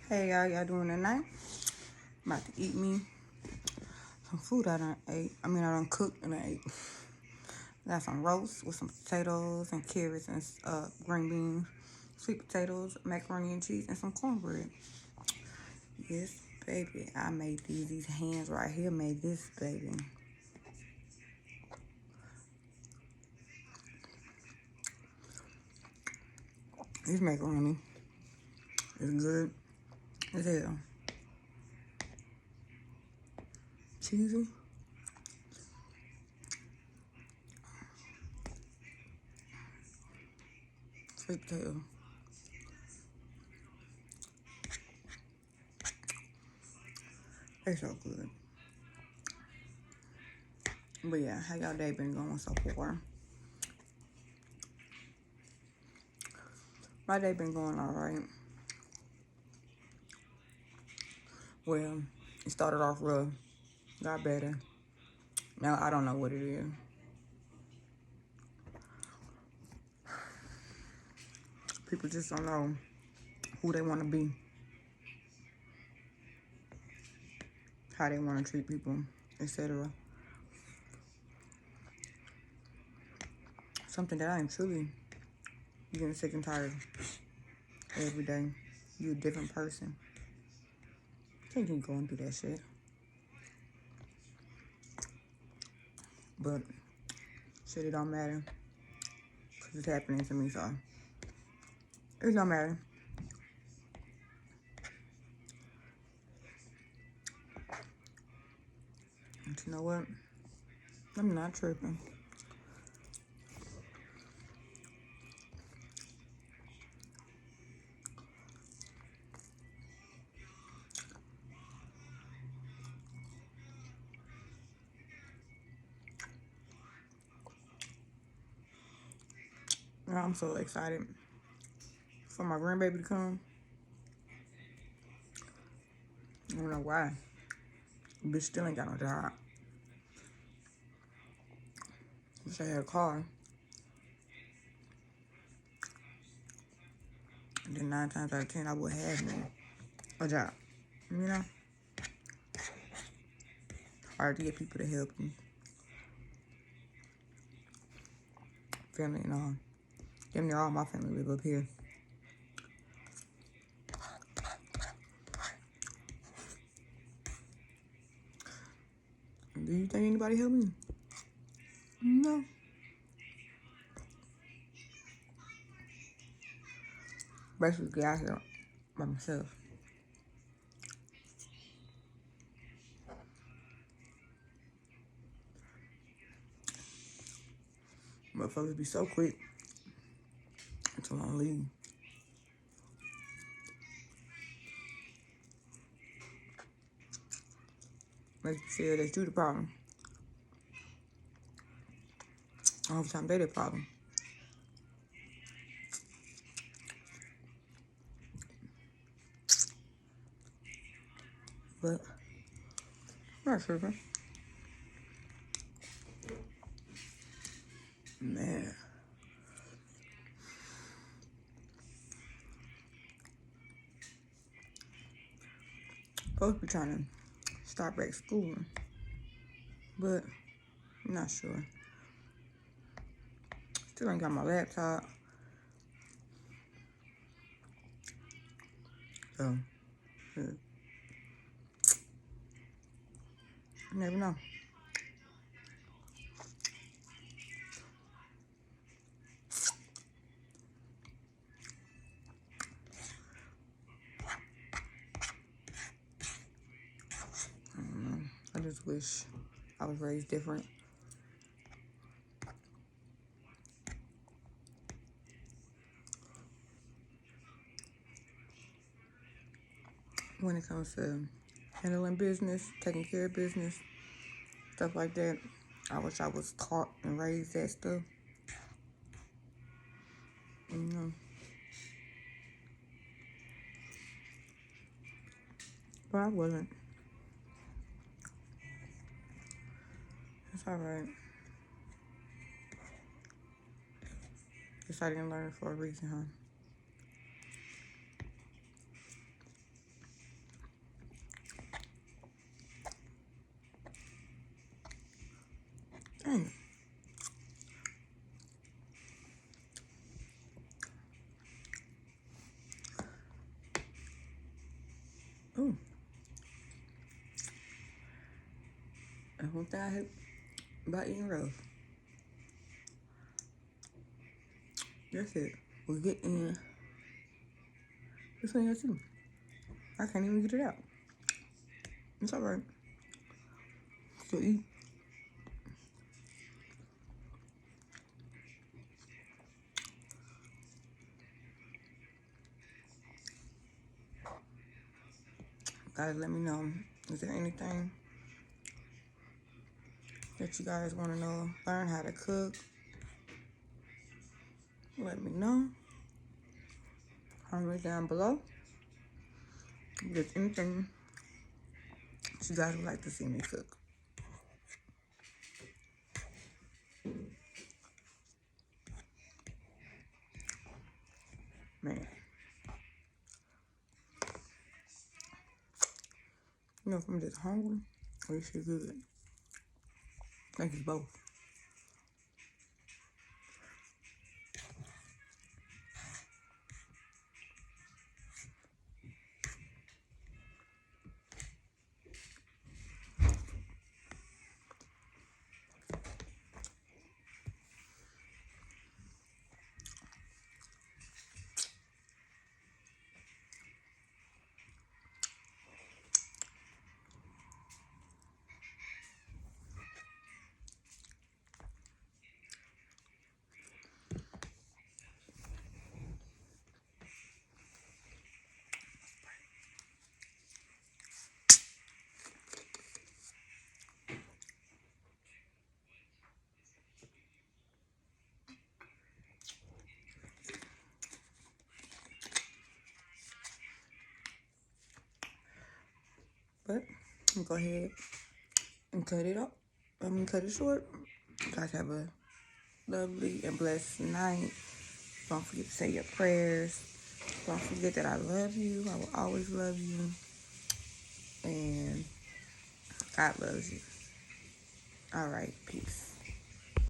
Hey y'all doing tonight? I'm about to eat me some food I done ate. I done cooked and I ate. Got some roast with some potatoes and carrots and green beans, sweet potatoes, macaroni and cheese, and some cornbread. Yes, baby, I made these. These hands right here made this, baby. This macaroni is good as hell. Cheesy. Sweet potato. They're so good. But yeah, how y'all day been going so far? My day been going alright. Well, it started off rough, got better. Now I don't know what it is. People just don't know who they want to be, how they want to treat people, etc. Something that I am truly getting sick and tired of every day. You a different person. Can't keep going through that shit. But shit, it don't matter. Because it's happening to me, so it don't matter. But you know what? I'm not tripping. Now I'm so excited for my grandbaby to come. I don't know why. Bitch still ain't got no job. Wish I had a car. And then 9 times out of 10, I would have me a job. You know? Hard to get people to help you. Family and all. Damn near all my family live up here. Do you think anybody helped me? No. Basically out here by myself. Motherfuckers be so quick until I leave. Makes me feel that you the problem. All the time they the problem. But I'm not tripping. Man. Supposed to be trying to start back school. But I'm not sure. Still ain't got my laptop. So, yeah. You never know. I just wish I was raised different. When it comes to handling business, taking care of business, stuff like that, I wish I was taught and raised that stuff. You know. But I wasn't. It's alright. Guess I didn't learn for a reason, huh? Ooh. That's one thing I hate about eating roast. That's it. We get in between your teeth. I can't even get it out. It's alright. So eat. Guys, let me know. Is there anything that you guys want to know? Learn how to cook. Let me know. Comment down below. If there's anything that you guys would like to see me cook. Man. You know, if I'm just hungry, this shit good. I think it's both. But I'm gonna go ahead and cut it up. I'm gonna cut it short. You guys have a lovely and blessed night. Don't forget to say your prayers. Don't forget that I love you. I will always love you. And God loves you. All right. Peace.